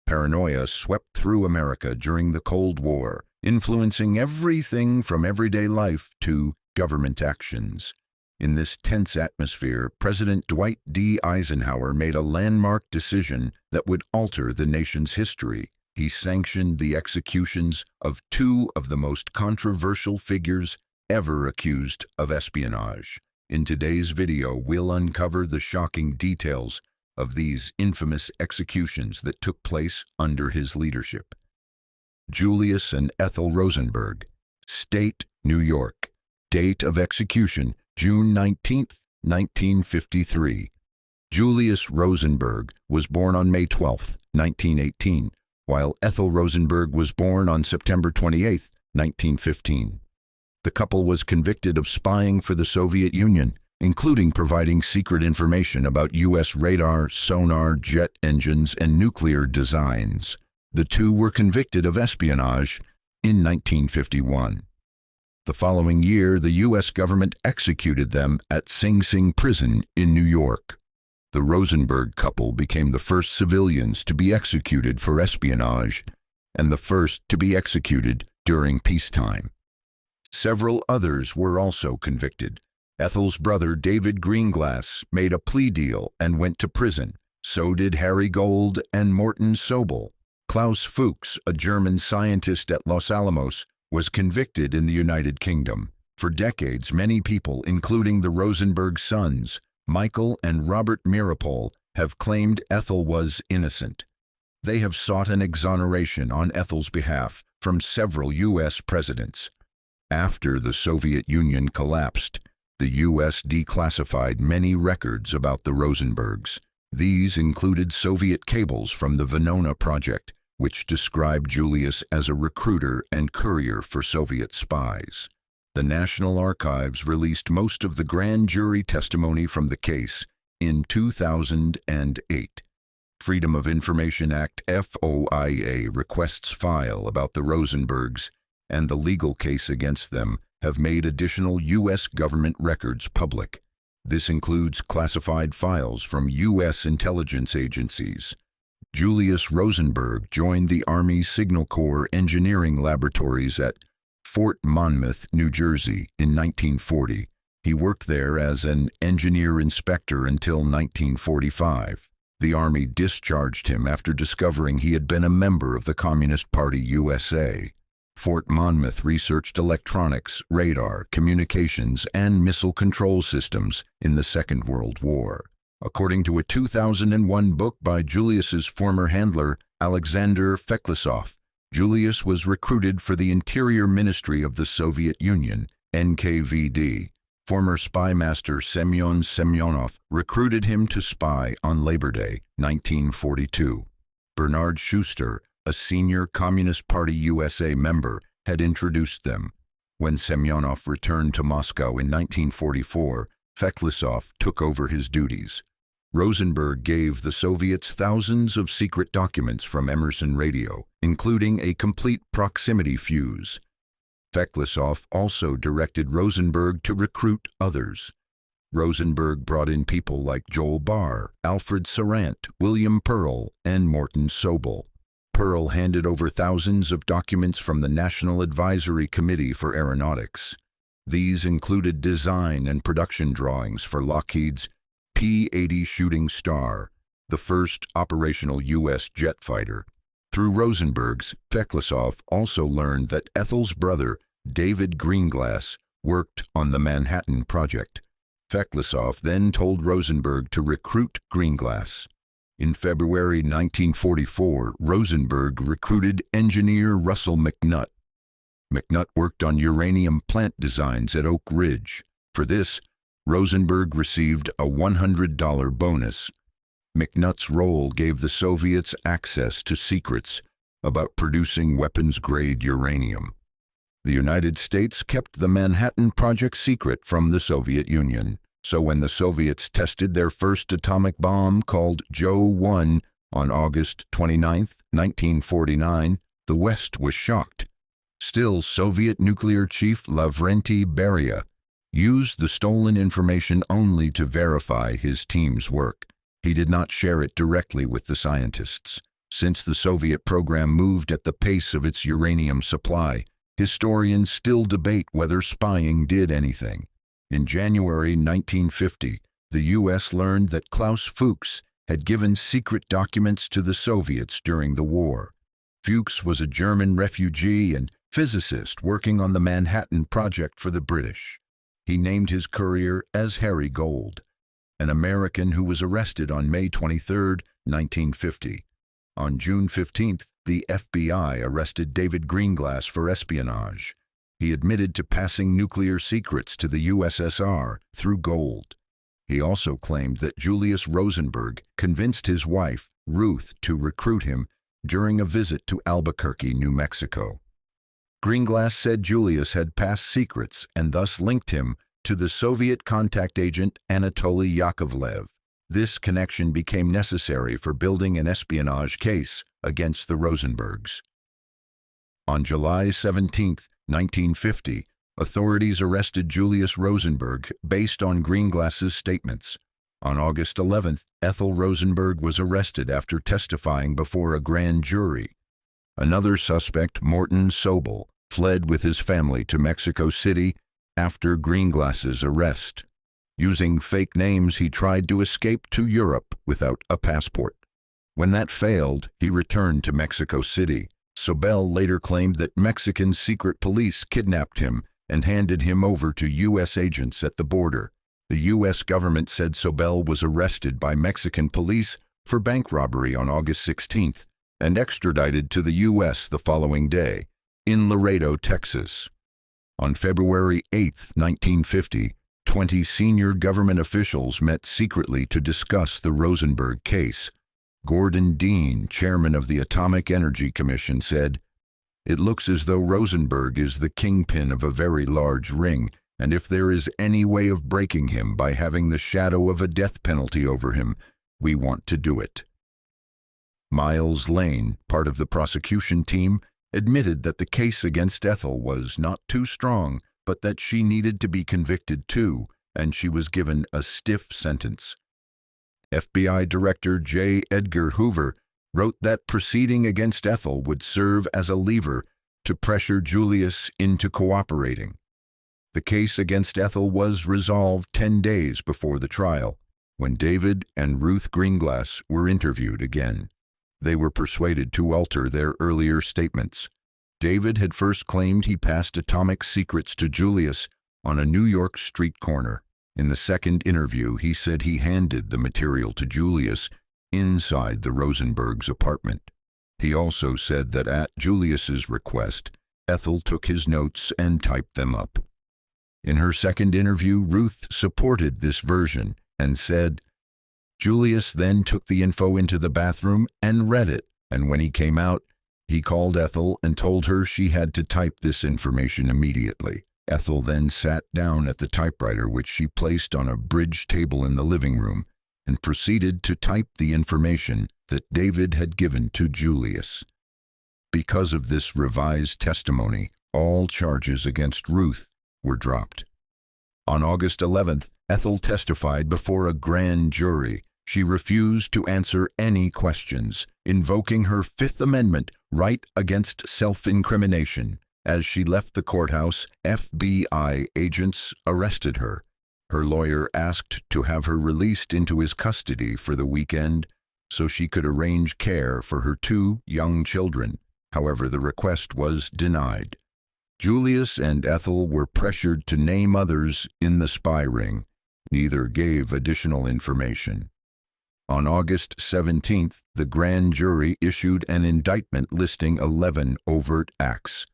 Paranoia swept through America during the Cold War, influencing everything from everyday life to government actions. In this tense atmosphere, President Dwight D. Eisenhower made a landmark decision that would alter the nation's history. He sanctioned the executions of two of the most controversial figures ever accused of espionage. In today's video, we'll uncover the shocking details of these infamous executions that took place under his leadership. Julius and Ethel Rosenberg, State, New York. Date of execution, June 19, 1953. Julius Rosenberg was born on May 12, 1918, while Ethel Rosenberg was born on September 28, 1915. The couple was convicted of spying for the Soviet Union, including providing secret information about U.S. radar, sonar, jet engines, and nuclear designs. The two were convicted of espionage in 1951. The following year, the U.S. government executed them at Sing Sing Prison in New York. The Rosenberg couple became the first civilians to be executed for espionage and the first to be executed during peacetime. Several others were also convicted. Ethel's brother, David Greenglass, made a plea deal and went to prison. So did Harry Gold and Morton Sobel. Klaus Fuchs, a German scientist at Los Alamos, was convicted in the United Kingdom. For decades, many people, including the Rosenberg sons, Michael and Robert Mirapol, have claimed Ethel was innocent. They have sought an exoneration on Ethel's behalf from several U.S. presidents. After the Soviet Union collapsed, the U.S. declassified many records about the Rosenbergs. These included Soviet cables from the Venona project, which described Julius as a recruiter and courier for Soviet spies. The National Archives released most of the grand jury testimony from the case in 2008. Freedom of Information Act (FOIA) requests file about the Rosenbergs and the legal case against them have made additional U.S. government records public. This includes classified files from U.S. intelligence agencies. Julius Rosenberg joined the Army Signal Corps Engineering Laboratories at Fort Monmouth, New Jersey, in 1940. He worked there as an engineer inspector until 1945. The Army discharged him after discovering he had been a member of the Communist Party USA. Fort Monmouth researched electronics, radar, communications, and missile control systems in the Second World War. According to a 2001 book by Julius's former handler, Alexander Feklisov, Julius was recruited for the Interior Ministry of the Soviet Union, NKVD. Former spy master Semyon Semyonov recruited him to spy on Labor Day, 1942. Bernard Schuster, a senior Communist Party USA member, had introduced them. When Semyonov returned to Moscow in 1944, Feklisov took over his duties. Rosenberg gave the Soviets thousands of secret documents from Emerson Radio, including a complete proximity fuse. Feklisov also directed Rosenberg to recruit others. Rosenberg brought in people like Joel Barr, Alfred Sarant, William Pearl, and Morton Sobel. Pearl handed over thousands of documents from the National Advisory Committee for Aeronautics. These included design and production drawings for Lockheed's P-80 Shooting Star, the first operational U.S. jet fighter. Through Rosenberg's, Feklisov also learned that Ethel's brother, David Greenglass, worked on the Manhattan Project. Feklisov then told Rosenberg to recruit Greenglass. In February 1944, Rosenberg recruited engineer Russell McNutt. McNutt worked on uranium plant designs at Oak Ridge. For this, Rosenberg received a $100 bonus. McNutt's role gave the Soviets access to secrets about producing weapons-grade uranium. The United States kept the Manhattan Project secret from the Soviet Union. So when the Soviets tested their first atomic bomb, called Joe-1, on August 29, 1949, the West was shocked. Still, Soviet nuclear chief Lavrenti Beria used the stolen information only to verify his team's work. He did not share it directly with the scientists. Since the Soviet program moved at the pace of its uranium supply, historians still debate whether spying did anything. In January 1950, the U.S. learned that Klaus Fuchs had given secret documents to the Soviets during the war. Fuchs was a German refugee and physicist working on the Manhattan Project for the British. He named his courier as Harry Gold, an American who was arrested on May 23, 1950. On June 15, the FBI arrested David Greenglass for espionage. He admitted to passing nuclear secrets to the USSR through Gold. He also claimed that Julius Rosenberg convinced his wife, Ruth, to recruit him during a visit to Albuquerque, New Mexico. Greenglass said Julius had passed secrets and thus linked him to the Soviet contact agent Anatoly Yakovlev. This connection became necessary for building an espionage case against the Rosenbergs. On July 17, 1950, authorities arrested Julius Rosenberg based on Greenglass's statements. On August 11, Ethel Rosenberg was arrested after testifying before a grand jury. Another suspect, Morton Sobel, fled with his family to Mexico City after Greenglass's arrest. Using fake names, he tried to escape to Europe without a passport. When that failed, he returned to Mexico City. Sobel later claimed that Mexican secret police kidnapped him and handed him over to U.S. agents at the border. The U.S. government said Sobel was arrested by Mexican police for bank robbery on August 16th and extradited to the U.S. the following day in Laredo, Texas. On February 8, 1950, 20 senior government officials met secretly to discuss the Rosenberg case. Gordon Dean, chairman of the Atomic Energy Commission, said, "It looks as though Rosenberg is the kingpin of a very large ring, and if there is any way of breaking him by having the shadow of a death penalty over him, we want to do it." Miles Lane, part of the prosecution team, admitted that the case against Ethel was not too strong, but that she needed to be convicted too, and she was given a stiff sentence. FBI Director J. Edgar Hoover wrote that proceeding against Ethel would serve as a lever to pressure Julius into cooperating. The case against Ethel was resolved 10 days before the trial, when David and Ruth Greenglass were interviewed again. They were persuaded to alter their earlier statements. David had first claimed he passed atomic secrets to Julius on a New York street corner. In the second interview, he said he handed the material to Julius inside the Rosenbergs' apartment. He also said that at Julius's request, Ethel took his notes and typed them up. In her second interview, Ruth supported this version and said, "Julius then took the info into the bathroom and read it, and when he came out, he called Ethel and told her she had to type this information immediately. Ethel then sat down at the typewriter, which she placed on a bridge table in the living room, and proceeded to type the information that David had given to Julius." Because of this revised testimony, all charges against Ruth were dropped. On August 11th, Ethel testified before a grand jury. She refused to answer any questions, invoking her Fifth Amendment right against self-incrimination. As she left the courthouse, FBI agents arrested her. Her lawyer asked to have her released into his custody for the weekend so she could arrange care for her 2 young children. However, the request was denied. Julius and Ethel were pressured to name others in the spy ring. Neither gave additional information. On August 17th, the grand jury issued an indictment listing 11 overt acts.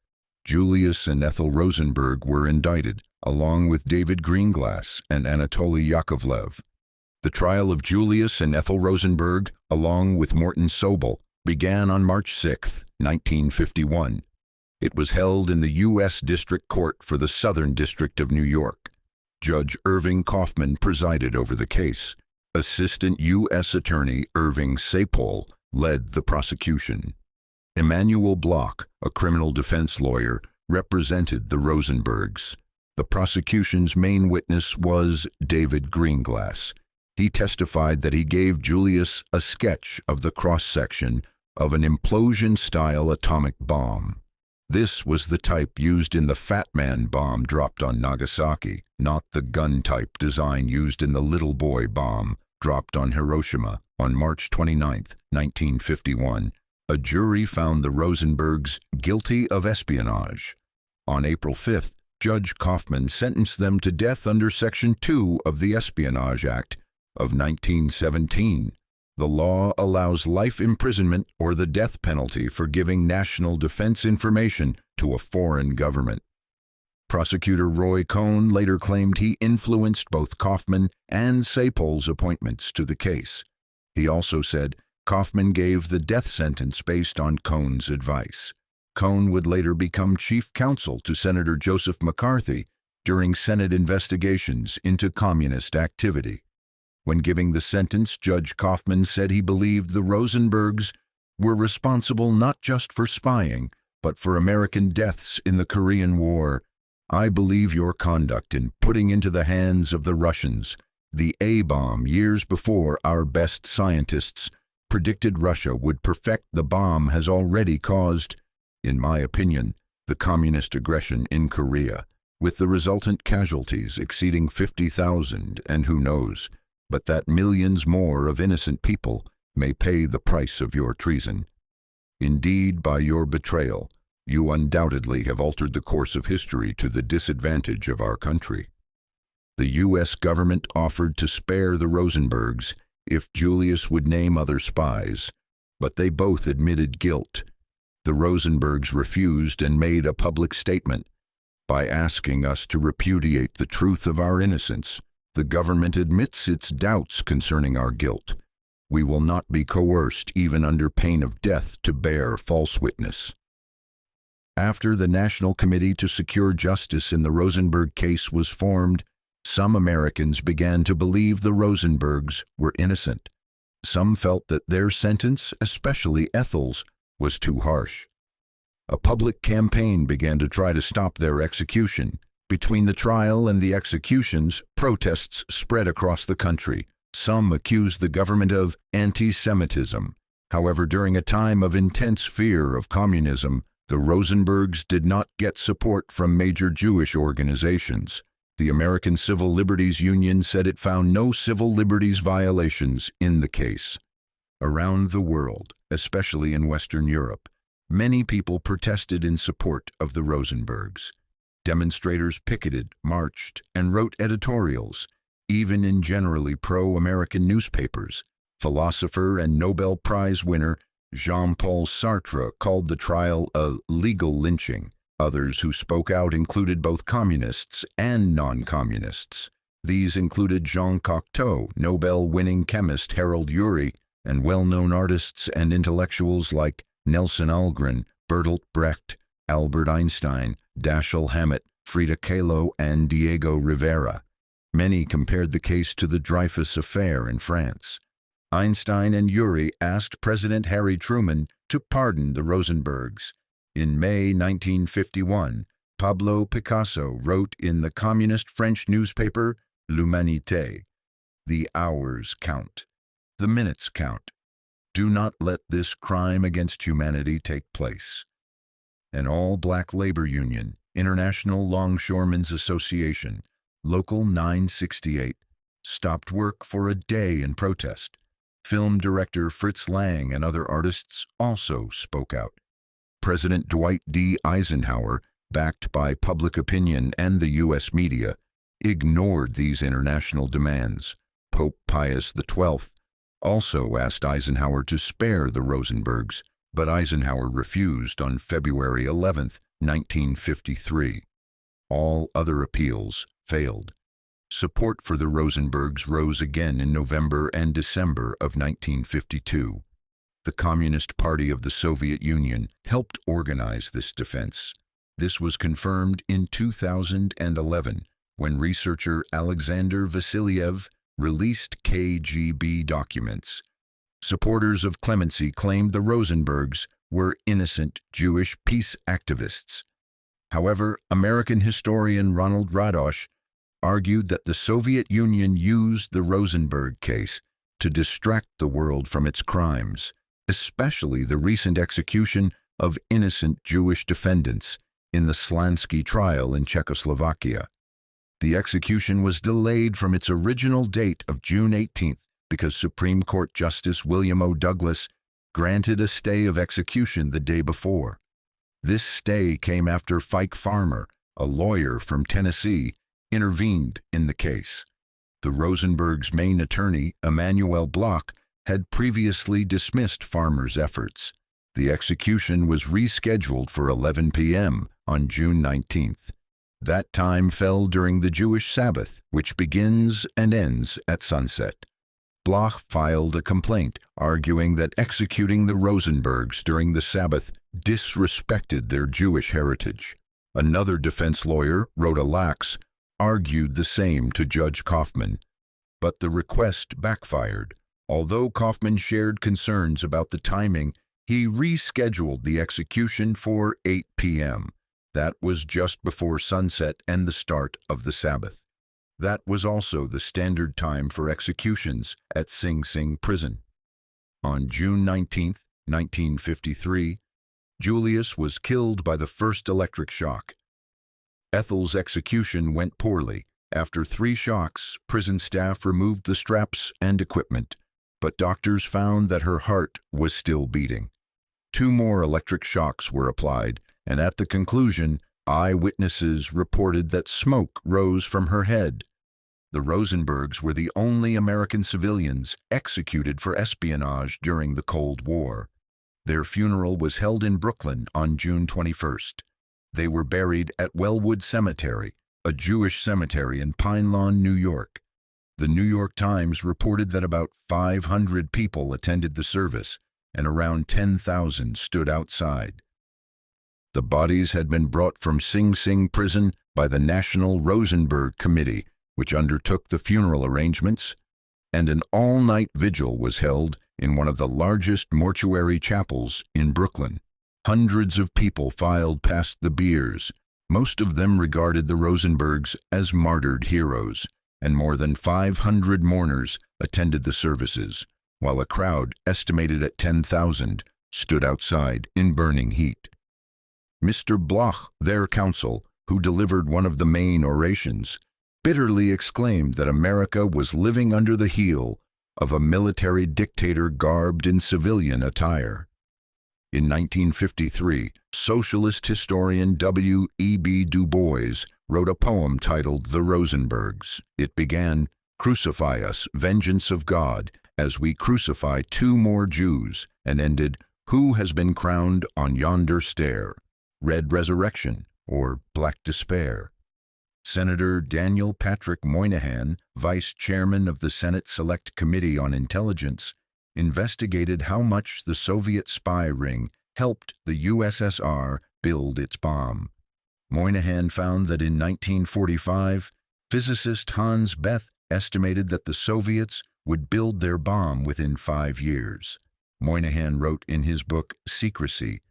Julius and Ethel Rosenberg were indicted, along with David Greenglass and Anatoly Yakovlev. The trial of Julius and Ethel Rosenberg, along with Morton Sobel, began on March 6, 1951. It was held in the U.S. District Court for the Southern District of New York. Judge Irving Kaufman presided over the case. Assistant U.S. Attorney Irving Sapol led the prosecution. Emanuel Block, a criminal defense lawyer, represented the Rosenbergs. The prosecution's main witness was David Greenglass. He testified that he gave Julius a sketch of the cross-section of an implosion-style atomic bomb. This was the type used in the Fat Man bomb dropped on Nagasaki, not the gun type design used in the Little Boy bomb dropped on Hiroshima on March 29, 1951. A jury found the Rosenbergs guilty of espionage. On April 5th, Judge Kaufman sentenced them to death under Section 2 of the Espionage Act of 1917. The law allows life imprisonment or the death penalty for giving national defense information to a foreign government. Prosecutor Roy Cohn later claimed he influenced both Kaufman and Sapol's appointments to the case. He also said Kaufman gave the death sentence based on Cohn's advice. Cohn would later become chief counsel to Senator Joseph McCarthy during Senate investigations into communist activity. When giving the sentence, Judge Kaufman said he believed the Rosenbergs were responsible not just for spying, but for American deaths in the Korean War. I believe your conduct in putting into the hands of the Russians the A-bomb years before our best scientists predicted Russia would perfect the bomb has already caused, in my opinion, the communist aggression in Korea, with the resultant casualties exceeding 50,000 and who knows, but that millions more of innocent people may pay the price of your treason. Indeed, by your betrayal, you undoubtedly have altered the course of history to the disadvantage of our country. The U.S. government offered to spare the Rosenbergs if Julius would name other spies, but they both admitted guilt. The Rosenbergs refused and made a public statement. By asking us to repudiate the truth of our innocence, the government admits its doubts concerning our guilt. We will not be coerced, even under pain of death, to bear false witness. After the National Committee to Secure Justice in the Rosenberg case was formed, some Americans began to believe the Rosenbergs were innocent. Some felt that their sentence, especially Ethel's, was too harsh. A public campaign began to try to stop their execution. Between the trial and the executions, protests spread across the country. Some accused the government of anti-Semitism. However, during a time of intense fear of communism, the Rosenbergs did not get support from major Jewish organizations. The American Civil Liberties Union said it found no civil liberties violations in the case. Around the world, especially in Western Europe, many people protested in support of the Rosenbergs. Demonstrators picketed, marched, and wrote editorials, even in generally pro-American newspapers. Philosopher and Nobel Prize winner Jean-Paul Sartre called the trial a legal lynching. Others who spoke out included both communists and non-communists. These included Jean Cocteau, Nobel-winning chemist Harold Urey, and well-known artists and intellectuals like Nelson Algren, Bertolt Brecht, Albert Einstein, Dashiell Hammett, Frida Kahlo, and Diego Rivera. Many compared the case to the Dreyfus Affair in France. Einstein and Urey asked President Harry Truman to pardon the Rosenbergs. In May 1951, Pablo Picasso wrote in the communist French newspaper L'Humanité, "The hours count. The minutes count. Do not let this crime against humanity take place." An all-black labor union, International Longshoremen's Association, Local 968, stopped work for a day in protest. Film director Fritz Lang and other artists also spoke out. President Dwight D. Eisenhower, backed by public opinion and the U.S. media, ignored these international demands. Pope Pius XII also asked Eisenhower to spare the Rosenbergs, but Eisenhower refused on February 11, 1953. All other appeals failed. Support for the Rosenbergs rose again in November and December of 1952. The Communist Party of the Soviet Union helped organize this defense. This was confirmed in 2011 when researcher Alexander Vasilyev released KGB documents. Supporters of clemency claimed the Rosenbergs were innocent Jewish peace activists. However, American historian Ronald Radosh argued that the Soviet Union used the Rosenberg case to distract the world from its crimes. especially the recent execution of innocent Jewish defendants in the Slansky trial in Czechoslovakia. The execution was delayed from its original date of June 18th because Supreme Court Justice William O. Douglas granted a stay of execution the day before. This stay came after Fike Farmer, a lawyer from Tennessee, intervened in the case. The Rosenbergs' main attorney, Emanuel Bloch, had previously dismissed Farmer's efforts. The execution was rescheduled for 11 p.m. on June 19th. That time fell during the Jewish Sabbath, which begins and ends at sunset. Bloch filed a complaint arguing that executing the Rosenbergs during the Sabbath disrespected their Jewish heritage. Another defense lawyer, Rhoda Lax, argued the same to Judge Kaufman, but the request backfired. Although Kaufman shared concerns about the timing, he rescheduled the execution for 8 p.m. That was just before sunset and the start of the Sabbath. That was also the standard time for executions at Sing Sing prison. On June 19, 1953, Julius was killed by the first electric shock. Ethel's execution went poorly. After 3 shocks, prison staff removed the straps and equipment, but doctors found that her heart was still beating. 2 more electric shocks were applied, and at the conclusion, eyewitnesses reported that smoke rose from her head. The Rosenbergs were the only American civilians executed for espionage during the Cold War. Their funeral was held in Brooklyn on June 21st. They were buried at Wellwood Cemetery, a Jewish cemetery in Pine Lawn, New York. The New York Times reported that about 500 people attended the service, and around 10,000 stood outside. The bodies had been brought from Sing Sing prison by the National Rosenberg Committee, which undertook the funeral arrangements, and an all-night vigil was held in one of the largest mortuary chapels in Brooklyn. Hundreds of people filed past the biers. Most of them regarded the Rosenbergs as martyred heroes, and more than 500 mourners attended the services, while a crowd estimated at 10,000 stood outside in burning heat. Mr. Bloch, their counsel, who delivered one of the main orations, bitterly exclaimed that America was living under the heel of a military dictator garbed in civilian attire. In 1953, socialist historian W.E.B. Du Bois wrote a poem titled The Rosenbergs. It began, "Crucify us, vengeance of God, as we crucify 2 more Jews," and ended, "Who has been crowned on yonder stair? Red Resurrection or Black Despair?" Senator Daniel Patrick Moynihan, vice chairman of the Senate Select Committee on Intelligence, investigated how much the Soviet spy ring helped the USSR build its bomb. Moynihan found that in 1945, physicist Hans Bethe estimated that the Soviets would build their bomb within 5 years. Moynihan wrote in his book Secrecy,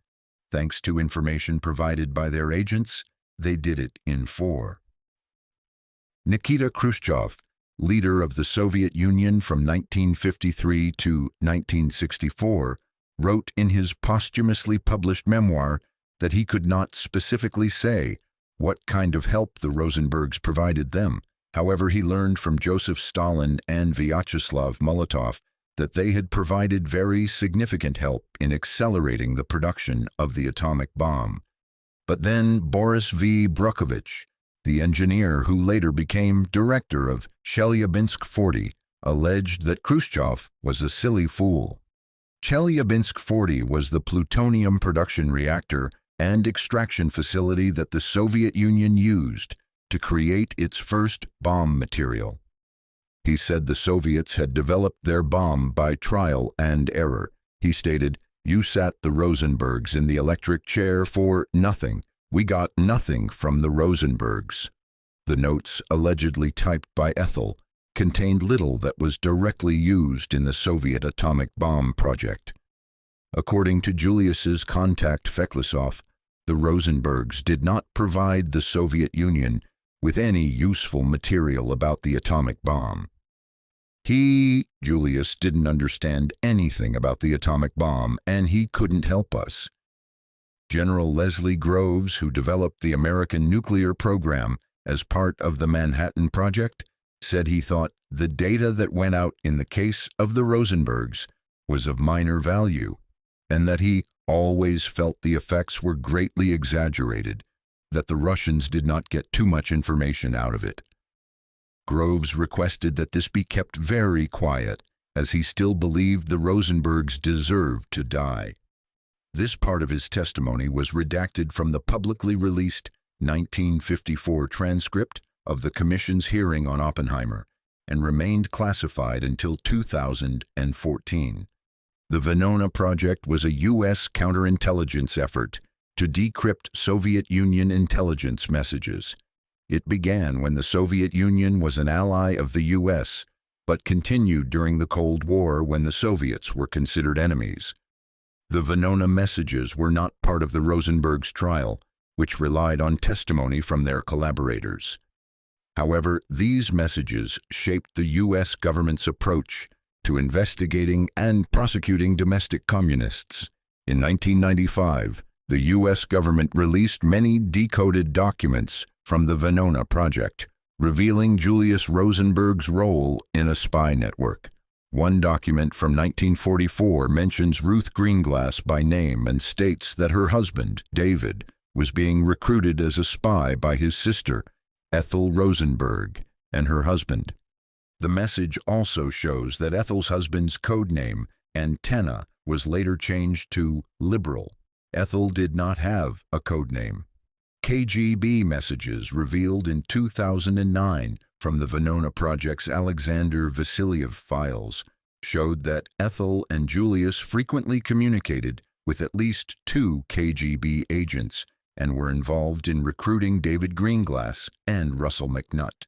"Thanks to information provided by their agents, they did it in 4. Nikita Khrushchev, leader of the Soviet Union from 1953 to 1964, wrote in his posthumously published memoir that he could not specifically say what kind of help the Rosenbergs provided them. However, he learned from Joseph Stalin and Vyacheslav Molotov that they had provided very significant help in accelerating the production of the atomic bomb. But then Boris V. Brukovich, the engineer who later became director of Chelyabinsk-40, alleged that Khrushchev was a silly fool. Chelyabinsk-40 was the plutonium production reactor and extraction facility that the Soviet Union used to create its first bomb material. He said the Soviets had developed their bomb by trial and error. He stated, "You sat the Rosenbergs in the electric chair for nothing. We got nothing from the Rosenbergs." The notes, allegedly typed by Ethel, contained little that was directly used in the Soviet atomic bomb project. According to Julius's contact Feklisov, the Rosenbergs did not provide the Soviet Union with any useful material about the atomic bomb. Julius, didn't understand anything about the atomic bomb, and he couldn't help us. General Leslie Groves, who developed the American nuclear program as part of the Manhattan Project, said he thought the data that went out in the case of the Rosenbergs was of minor value, and that he always felt the effects were greatly exaggerated, that the Russians did not get too much information out of it. Groves requested that this be kept very quiet, as he still believed the Rosenbergs deserved to die. This part of his testimony was redacted from the publicly released 1954 transcript of the Commission's hearing on Oppenheimer and remained classified until 2014. The Venona Project was a U.S. counterintelligence effort to decrypt Soviet Union intelligence messages. It began when the Soviet Union was an ally of the U.S., but continued during the Cold War when the Soviets were considered enemies. The Venona messages were not part of the Rosenbergs' trial, which relied on testimony from their collaborators. However, these messages shaped the U.S. government's approach to investigating and prosecuting domestic communists. In 1995, the U.S. government released many decoded documents from the Venona Project, revealing Julius Rosenberg's role in a spy network. One document from 1944 mentions Ruth Greenglass by name and states that her husband, David, was being recruited as a spy by his sister, Ethel Rosenberg, and her husband. The message also shows that Ethel's husband's code name, Antenna, was later changed to Liberal. Ethel did not have a code name. KGB messages revealed in 2009 from the Venona Project's Alexander Vasilyev files showed that Ethel and Julius frequently communicated with at least 2 KGB agents and were involved in recruiting David Greenglass and Russell McNutt.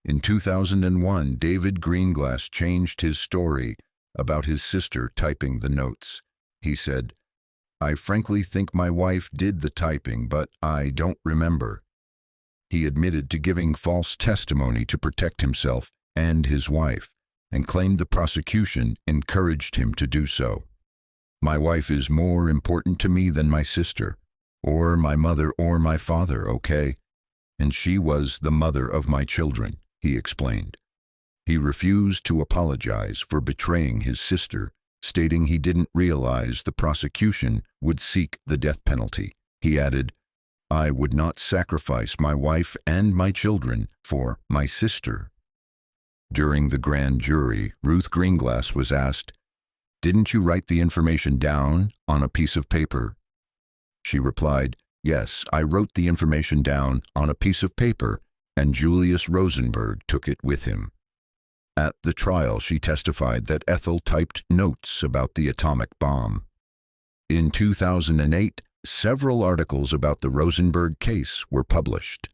In 2001, David Greenglass changed his story about his sister typing the notes. He said, "I frankly think my wife did the typing, but I don't remember." He admitted to giving false testimony to protect himself and his wife, and claimed the prosecution encouraged him to do so. "My wife is more important to me than my sister, or my mother or my father, okay? And she was the mother of my children," he explained. He refused to apologize for betraying his sister, stating he didn't realize the prosecution would seek the death penalty. He added, "I would not sacrifice my wife and my children for my sister." During the grand jury, Ruth Greenglass was asked, "Didn't you write the information down on a piece of paper?" She replied, "Yes, I wrote the information down on a piece of paper, and Julius Rosenberg took it with him." At the trial, she testified that Ethel typed notes about the atomic bomb. In 2008, several articles about the Rosenberg case were published.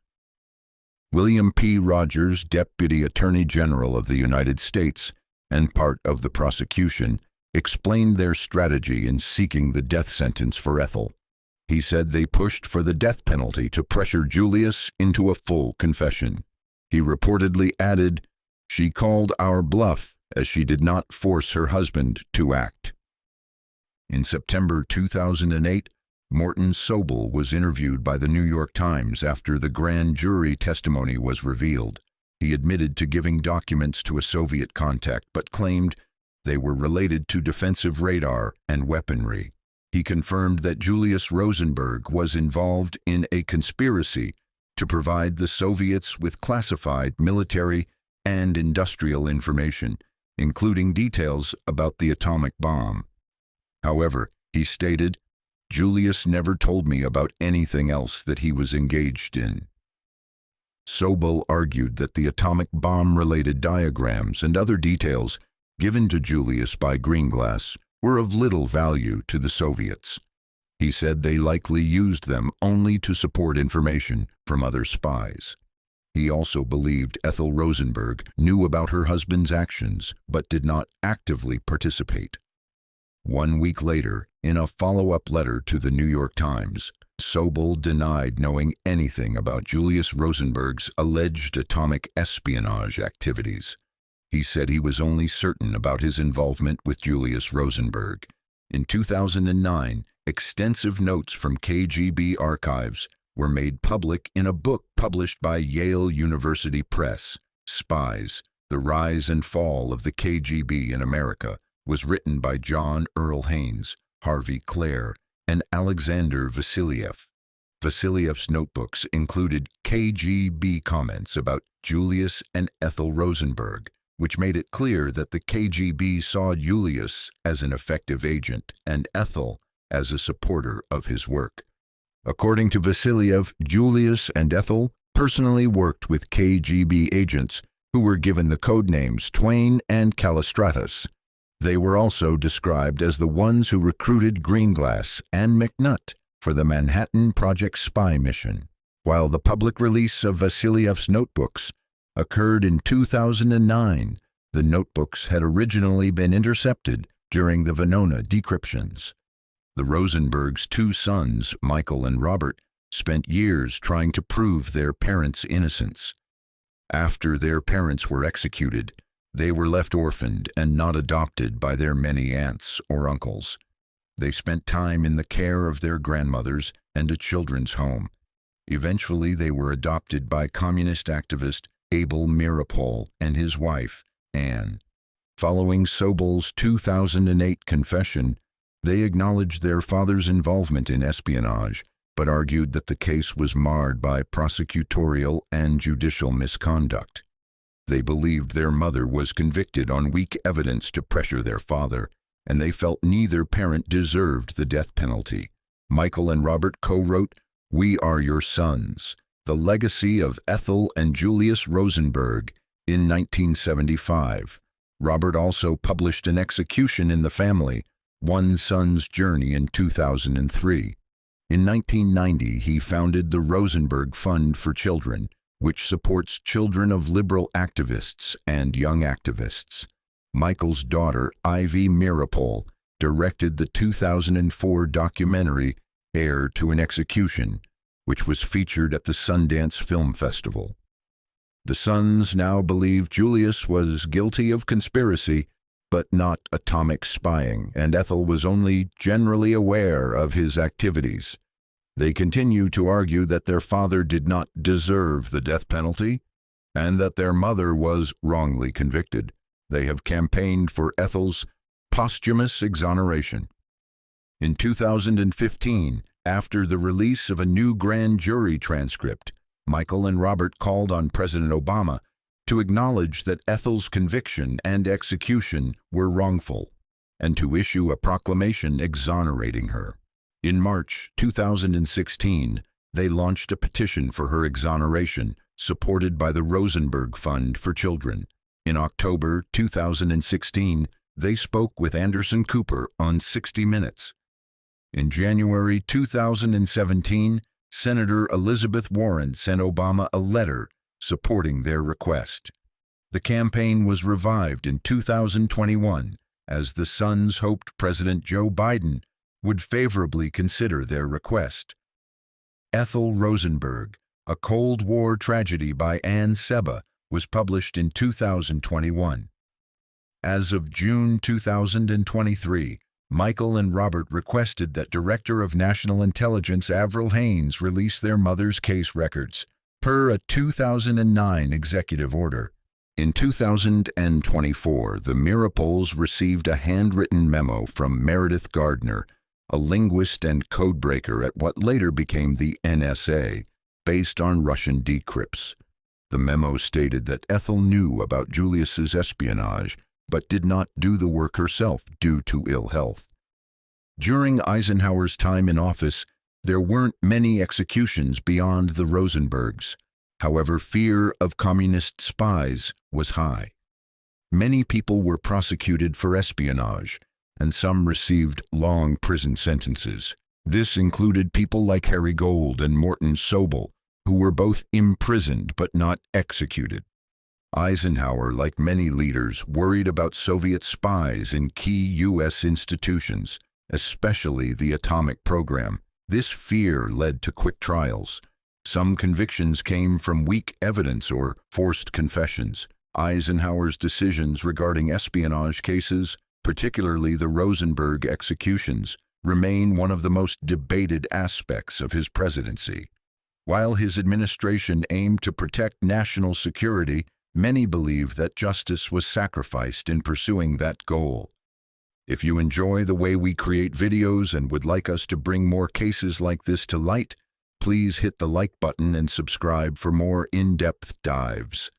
William P. Rogers, Deputy Attorney General of the United States and part of the prosecution, explained their strategy in seeking the death sentence for Ethel. He said they pushed for the death penalty to pressure Julius into a full confession. He reportedly added, "She called our bluff as she did not force her husband to act." In September 2008, Morton Sobel was interviewed by the New York Times after the grand jury testimony was revealed. He admitted to giving documents to a Soviet contact, but claimed they were related to defensive radar and weaponry. He confirmed that Julius Rosenberg was involved in a conspiracy to provide the Soviets with classified military and industrial information, including details about the atomic bomb. However, he stated, "Julius never told me about anything else that he was engaged in." Sobel argued that the atomic bomb-related diagrams and other details given to Julius by Greenglass were of little value to the Soviets. He said they likely used them only to support information from other spies. He also believed Ethel Rosenberg knew about her husband's actions but did not actively participate. 1 week later, in a follow-up letter to the New York Times, Sobel denied knowing anything about Julius Rosenberg's alleged atomic espionage activities. He said he was only certain about his involvement with Julius Rosenberg. In 2009, extensive notes from KGB archives were made public in a book published by Yale University Press. Spies: The Rise and Fall of the KGB in America was written by John Earl Haynes, Harvey Clare, and Alexander Vasiliev. Vasiliev's notebooks included KGB comments about Julius and Ethel Rosenberg, which made it clear that the KGB saw Julius as an effective agent and Ethel as a supporter of his work. According to Vasiliev, Julius and Ethel personally worked with KGB agents who were given the codenames Twain and Callistratus. They were also described as the ones who recruited Greenglass and McNutt for the Manhattan Project spy mission. While the public release of Vasiliev's notebooks occurred in 2009, the notebooks had originally been intercepted during the Venona decryptions. The Rosenbergs' two sons, Michael and Robert, spent years trying to prove their parents' innocence. After their parents were executed, they were left orphaned and not adopted by their many aunts or uncles. They spent time in the care of their grandmothers and a children's home. Eventually, they were adopted by communist activist Abel Mirapol and his wife, Anne. Following Sobel's 2008 confession, they acknowledged their father's involvement in espionage, but argued that the case was marred by prosecutorial and judicial misconduct. They believed their mother was convicted on weak evidence to pressure their father, and they felt neither parent deserved the death penalty. Michael and Robert co-wrote We Are Your Sons: The Legacy of Ethel and Julius Rosenberg in 1975. Robert also published An Execution in the Family: One Son's Journey in 2003. In 1990, he founded the Rosenberg Fund for Children, which supports children of liberal activists and young activists. Michael's daughter, Ivy Mirapol, directed the 2004 documentary Heir to an Execution, which was featured at the Sundance Film Festival. The sons now believe Julius was guilty of conspiracy, but not atomic spying, and Ethel was only generally aware of his activities. They continue to argue that their father did not deserve the death penalty and that their mother was wrongly convicted. They have campaigned for Ethel's posthumous exoneration. In 2015, after the release of a new grand jury transcript, Michael and Robert called on President Obama to acknowledge that Ethel's conviction and execution were wrongful, and to issue a proclamation exonerating her. In March 2016, they launched a petition for her exoneration, supported by the Rosenberg Fund for Children. In October 2016, they spoke with Anderson Cooper on 60 Minutes. In January 2017, Senator Elizabeth Warren sent Obama a letter supporting their request. The campaign was revived in 2021 as the sons hoped President Joe Biden would favorably consider their request. Ethel Rosenberg: A Cold War Tragedy by Anne Seba was published in 2021. As of June 2023, Michael and Robert requested that Director of National Intelligence Avril Haines release their mother's case records, per a 2009 executive order. In 2024, the Mirapols received a handwritten memo from Meredith Gardner, a linguist and codebreaker at what later became the NSA, based on Russian decrypts. The memo stated that Ethel knew about Julius's espionage, but did not do the work herself due to ill health. During Eisenhower's time in office, there weren't many executions beyond the Rosenbergs. However, fear of communist spies was high. Many people were prosecuted for espionage, and some received long prison sentences. This included people like Harry Gold and Morton Sobel, who were both imprisoned but not executed. Eisenhower, like many leaders, worried about Soviet spies in key U.S. institutions, especially the atomic program. This fear led to quick trials. Some convictions came from weak evidence or forced confessions. Eisenhower's decisions regarding espionage cases, particularly the Rosenberg executions, remain one of the most debated aspects of his presidency. While his administration aimed to protect national security, many believe that justice was sacrificed in pursuing that goal. If you enjoy the way we create videos and would like us to bring more cases like this to light, please hit the like button and subscribe for more in-depth dives.